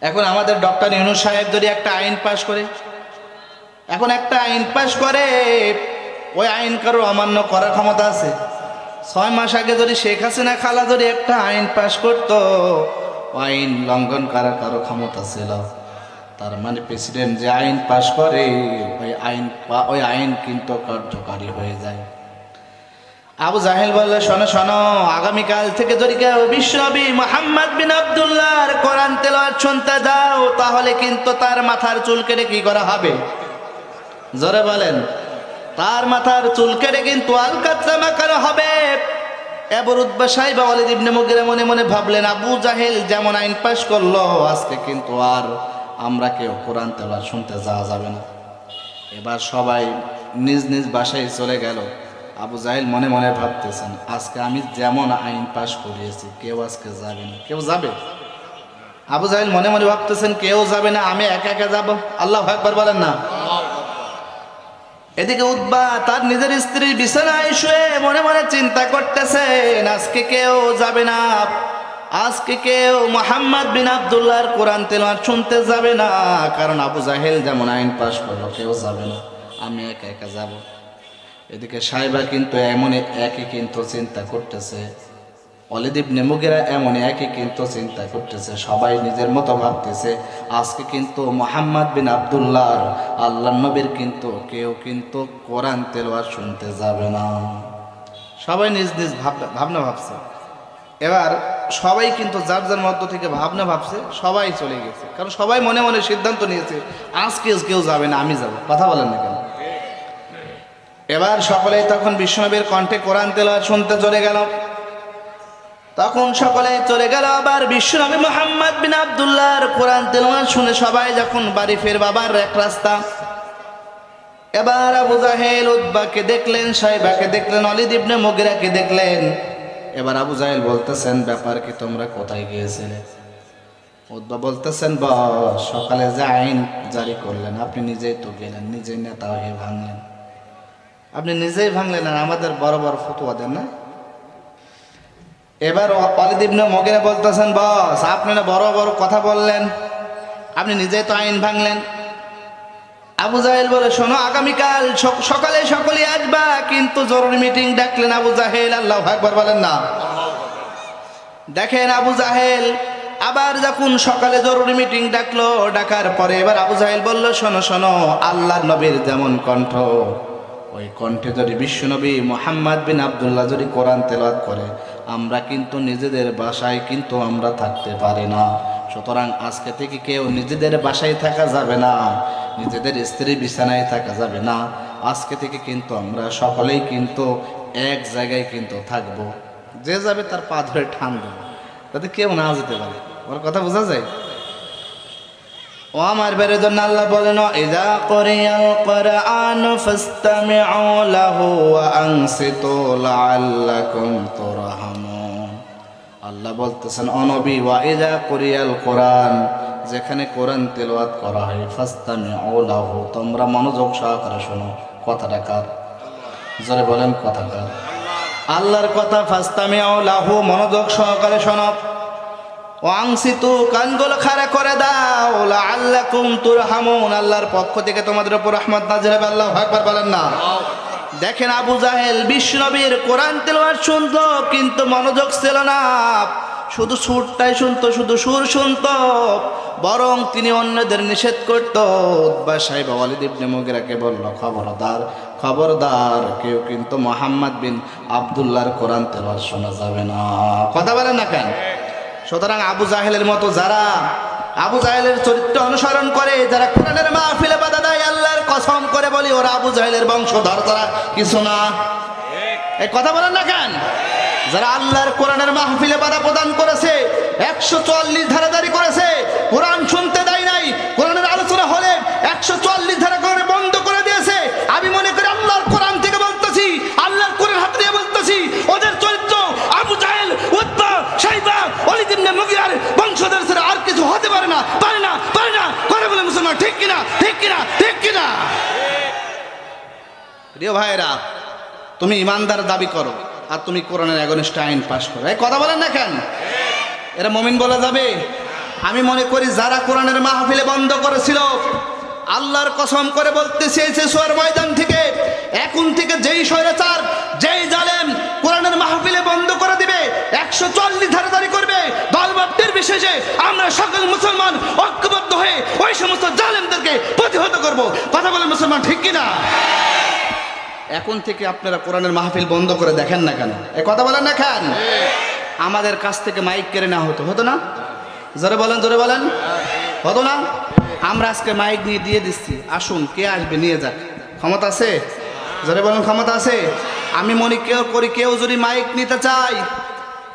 এখন আমাদের ডক্টর ইউনূস সাহেব যদি একটা আইন পাশ করে, এখন একটা আইন পাশ করে, ওই আইন কারো অমান্য করার ক্ষমতা আছে? 6 মাস আগে যদি শেখ হাসিনা খালা যদি একটা আইন পাশ করতো, আইন লঙ্ঘন করার কারো ক্ষমতা ছিল? তার মানে প্রেসিডেন্ট যে আইন পাশ করে ওই আইন কিন্তু কার্যকারী হয়ে যায়। আবু জাহেল বলল, শোনো শোনো, আগামীকাল থেকে যদি কেউ বিশ্বনবী মুহাম্মদ বিন আব্দুল্লাহর কোরআন তেলাওয়াত শুনতে দাও, তাহলে কিন্তু তার মাথার চুল কেটে কি করা হবে? জোরে বলেন। তার মাথার চুল কেটে কিন্তু আলকাতরা মাখানো হবে। এবার উতবা সাইবা ওয়ালিদ ইবনে মুগিরা মনে মনে ভাবলেন, আবু জাহেল যেমন আইন পাশ করলো, আজকে কিন্তু আর আমরা কেউ কোরআন তেলাওয়াত শুনতে যাওয়া যাবে না। এবার সবাই নিজ নিজ বাসায় চলে গেল। আবু জাহেল মনে মনে ভাবতেছেন, আজকে আমি যেমন আইন পাশ করিয়েছি, কেউ আজকে যাবে না। কেউ যাবে? আবু জাহেল মনে মনে ভাবতেছেন, কেউ যাবে না, আমি একা একা যাব। আল্লাহু আকবার বলেন না। এদিকে উতবা তার নিজের স্ত্রীর বিছানায় শুয়ে মনে মনে চিন্তা করতেছেন, আজকে কেউ যাবে না, আজকে কেউ মুহাম্মদ বিন আব্দুল্লাহর কোরআন তেলাওয়াত শুনতে যাবে না, কারণ আবু জাহেল যেমন আইন পাশ করলো, কেউ যাবে না, আমি একা একা যাব। এদিকে সাহেবা কিন্তু এমন একই কিন্তু চিন্তা করতেছে, ওয়ালিদ ইবনে মুগিরা এমন একই কিন্তু চিন্তা করতেছে। সবাই নিজের মতো ভাবতেছে, আজকে কিন্তু মুহাম্মদ বিন আব্দুল্লাহর আল্লাহর নবীর কিন্তু কেউ কিন্তু কোরআন তেলাওয়াত শুনতে যাবে না। সবাই নিজ নিজ ভাবনা ভাবছে। এবার সবাই কিন্তু যার যার মধ্য থেকে ভাবনা ভাবছে, সবাই চলে গেছে, কারণ সবাই মনে মনে সিদ্ধান্ত নিয়েছে, আজকে কেউ যাবে না, আমি যাব। কথা বলেন না কেন? এবার সকলেই তখন বিশ্বনবীর কণ্ঠে কোরআন তেলাওয়াত শুনতে চলে গেল। তখন সকলে চলে গেল। আবার বিশ্বনবী মুহাম্মদ বিন আব্দুল্লাহর কোরআন তেলাওয়াত শুনে সবাই যখন বাড়ি ফিরবে, আবার এক রাস্তা। এবার আবু জাহেল উতবাকে দেখলেন, সাইবাকে দেখলেন, ওয়ালিদ ইবনে মুগিরাকে দেখলেন। এবার আবু জাহেল বলতেছেন, ব্যাপার কি, তোমরা কোথায় গিয়েছিলে? উতবা বলতেছেন, বস, সকালে যে আইন জারি করলেন, আপনি নিজেই তো গেলেন, নিজেই নেতা হয়ে ভাঙলেন, আপনি নিজেই ভাঙলেন, আর আমাদের বড় বড় ফতোয়া দেন না। এবার ওয়ালিদ ইবনে মুগিরা বলতেছেন, বস, আপনি না বড় বড় কথা বললেন, আপনি নিজেই তো আইন ভাঙলেন। আবু জাহেল বলে, শোনো, আগামীকাল সকালে সকলে আসবা, কিন্তু জরুরি মিটিং ডাকলেন আবু জাহেল। আল্লাহু আকবার বলেন না। দেখেন আবু জাহেল আবার যখন সকালে জরুরি মিটিং ডাকলো, ডাকার পরে এবার আবু জাহেল বলল, শোনো শোনো, আল্লাহর নবীর যেমন কণ্ঠ, ওই কণ্ঠে যদি বিশ্বনবী মুহাম্মদ বিন আব্দুল্লাহ যদি কোরআন তেলাওয়াত করে, আমরা কিন্তু নিজেদের বাসায় কিন্তু আমরা থাকতে পারি না। সুতরাং আজকে থেকে কেউ নিজেদের বাসায় থাকা যাবে না, নিজেদের স্ত্রী বিছানায় থাকা যাবে না। আজকে থেকে কিন্তু আমরা সকলেই কিন্তু এক জায়গায় কিন্তু থাকবো, যে যাবে তার পা ধরে ঠান দেবো, যাতে কেউ না যেতে পারে। ওর কথা বোঝা যায়? ও আমার বের জন্য আল্লাহ বলেন, ইযা কুরিয়াল কুরআন ফাসতামিউ লাহু ওয়া আনসিতু লাআল্লাকুম তুরহামুন। আল্লাহ বলতেছেন, ও নবী, ওয়া ইযা কুরিয়াল কুরআন, যেখানে কোরআন তেলাওয়াত করা হয়, ফাসতামিউ লাহু, তোমরা মনোযোগ সহকারে শোনো। কথাটা কার? জোরে বলেন, কথা কার? আল্লাহর কথা। ফাসতামিউ লাহু, মনোযোগ সহকারে শোনো। ওয়াংসিতু, কানগুলো খাড়া করে দাও। লাআল্লাকুম তুরহামুন, আল্লাহর পক্ষ থেকে তোমাদের উপর রহমত নাযিল হবে। আল্লাহু আকবার বলেন না। দেখেন আবু জাহেল বিশ্বনবীর কোরআন তেলাওয়াত শুনতো, কিন্তু মনোযোগ ছিল না, শুধু সুরটাই শুনতো, শুধু সুর শুনতো, বরং তিনি অন্যদের নিষেধ করতো। উতবা সাহেব ওয়ালিদ ইবনে মুগিরাকে বলল, খবরদার খবরদার, কেউ কিন্তু মুহাম্মদ বিন আব্দুল্লাহর কোরআন তেলাওয়াত শোনা যাবে না। কথা বলেন না কেন? সুতরাং আবু জাহেলের মতো যারা আবু জাহেলের চরিত্র অনুসরণ করে, যারা কোরআনের মাহফিলে বাধা দেয়, আল্লাহর কসম করে বলি, ওরা আবু জাহেলের বংশধর, তারা কিছু না। এই কথা বলেন না কেন? যারা আল্লাহর কোরআনের মাহফিলে বাধা প্রদান করেছে, 144 ধারা জারি করেছে, কোরআন শুনতে দেয় নাই, কোরআনের আলোচনা হলে 144 ধারা করে বন্ধ করে দিয়েছে, আমি মনে করি আল্লাহর কোরআন থেকে বলতেছি, আল্লাহর কোরআন হাত দিয়ে বলতেছি, ওদের চরিত্র আবু জাহেল, উতবা, সাইবা, ওয়ালিদ ইবনে মুগিরার বংশধর ছাড়া আর কিছু হতে পারে না, পারে না, পারে না। করে বলে মুসলমান, ঠিক কিনা? ঠিক কিনা? ঠিক কিনা? প্রিয় ভাইরা, তুমি ইমানদার দাবি করো, আর তুমি কোরআনের এগনিস্ট আইন পাশ করো, এই কথা বলেন না কেন? এরা মুমিন বলা যাবে? আমি মনে করি যারা কোরআনের মাহফিলে বন্ধ করেছিল, আল্লাহর কসম করে বলতে চেয়েছে সোয়ার ময়দান থেকে, এখন থেকে যেই স্বৈরাচার, যেই জালেম কোরআনের মাহফিলে বন্ধ করে দিবে, 140 ধারাধারি করবে, দলবদ্ধের বিশেষে আমরা সকল মুসলমান ঐক্যবদ্ধ হয়ে ওই সমস্ত জালেমদেরকে প্রতিহত করব। কথা বলেন মুসলমান, ঠিক কিনা? এখন থেকে আপনারা কোরআনের মাহফিল বন্ধ করে দেখেন না কেন? এ কথা বলেন না কেন? আমাদের কাছ থেকে মাইক কেড়ে নেওয়া হতো না? জোরে বলেন, জোরে বলেন, হতো না? আমরা আজকে মাইক নিয়ে দিয়ে দিচ্ছি, আসুন কে আসবে নিয়ে যাক। ক্ষমতা আছে? জোরে বলেন, ক্ষমতা আছে? আমি মনে করি কেউ যদি মাইক নিতে চাই,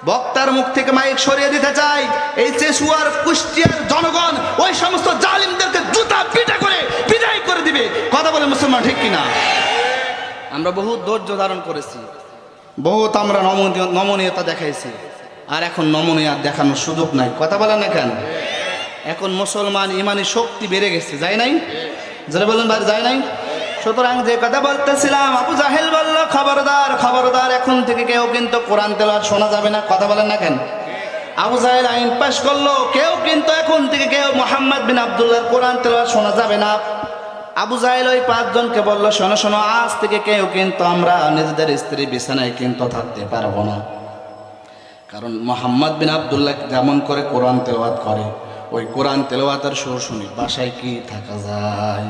বক্তার মুখ থেকে মাইক সরিয়ে দিতে চাই, এই চেশুয়ার কুষ্টিয়ার জনগণ ওই সমস্ত জালিমদেরকে জুতা পিটা করে বিদায় করে দিবে। কথা বলেন মুসলমান, ঠিক কিনা? আমরা বহুত ধৈর্য ধারণ করেছি, বহুত আমরা নমনীয়তা দেখাইছি, আর এখন নমনীয়তা দেখানোর সুযোগ নাই। কথা বলেন না কেন? এখন মুসলমান ইমানি শক্তি বেড়ে গেছে, যায় নাই? যারা বলেন ভাই, যায় নাই? সুতরাং যে কথা বলতেছিলাম, আবু জাহেল বলল খবরদার, খবরদার, এখন থেকে কেউ কিন্তু কোরআন তেলাওয়াত শোনা যাবে না। কথা বলেন না কেন? আবু জাহেল আইন পাশ করলো, কেউ কিন্তু এখন থেকে কেউ মুহাম্মদ বিন আব্দুল্লাহর কোরআন তেলাওয়াত শোনা যাবে না। আবু জাহেল ওই 5 জনকে বলল, শোনো শোনো, আজ থেকে কেউ কিন্তু আমরা নিজেদের স্ত্রী বিছানায় কিন্তু থাকতে পারবো না, কারণ মুহাম্মদ বিন আব্দুল্লাহ যেমন করে কোরআন তেলাওয়াত করে, ওই কোরআন তেলাওয়াতের সুর শুনি বাসায় কি থাকা যায়?